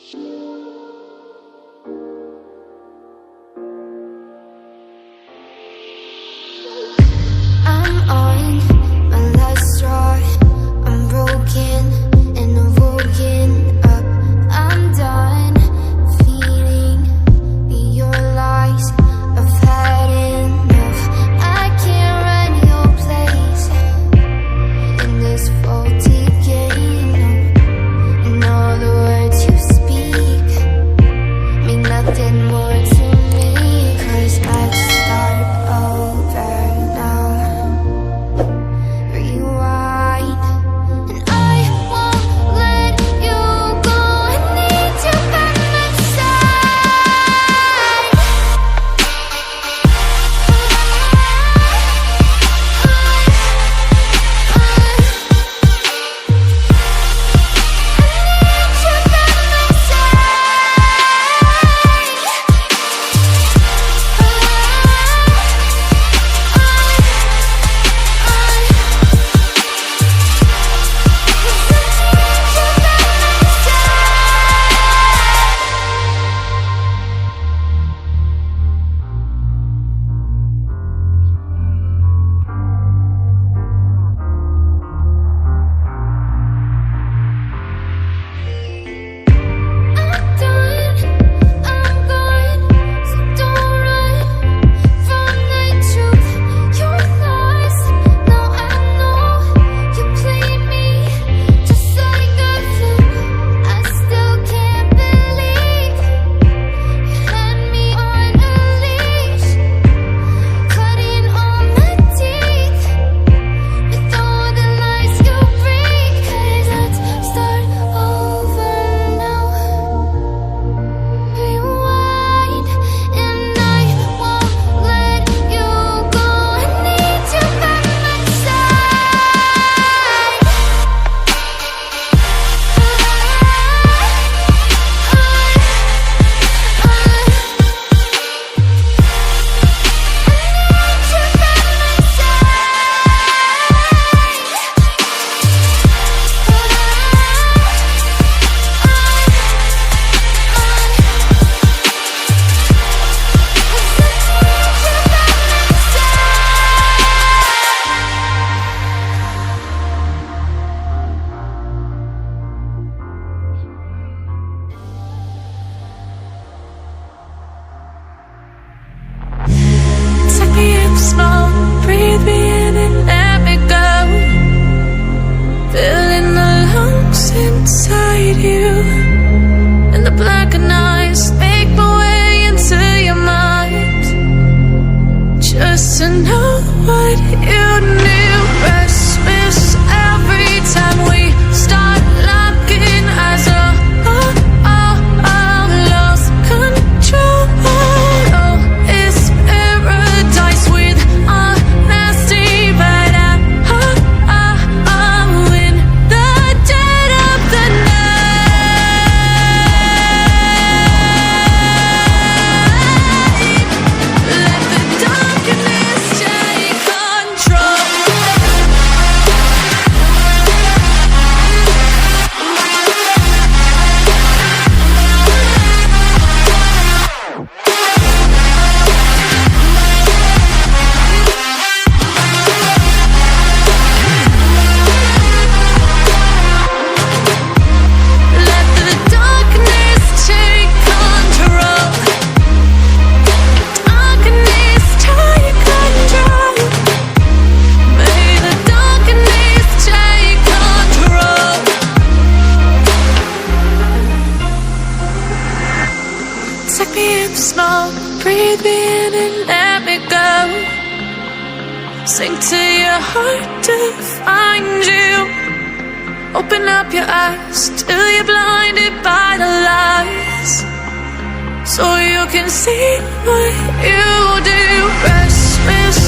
I'm on my last straw. I'm broken and I'm woken up. I'm done feeding your lies. I've had enough. I can't run your place in this faulty game. And all the words you speak mean nothing more to me, 'cause I've started over now. Rewind, and I won't let you go. I need you by my side. Small, breathe me in and let me go. Filling the lungs inside you, and the blackened eyes make my way into your mind. Just to know what you knew. Restless every time we start locking eyes. Lost control. It's paradise with honesty, but I'm in the dead of the night. Let the darkness take control. Let the darkness take control. Darkness take control. May the darkness take control. Take me in small, breathe me in and let me go. Sink to your heart to find you. Open up your eyes till you're blinded by the lies, so you can see what you do. Restless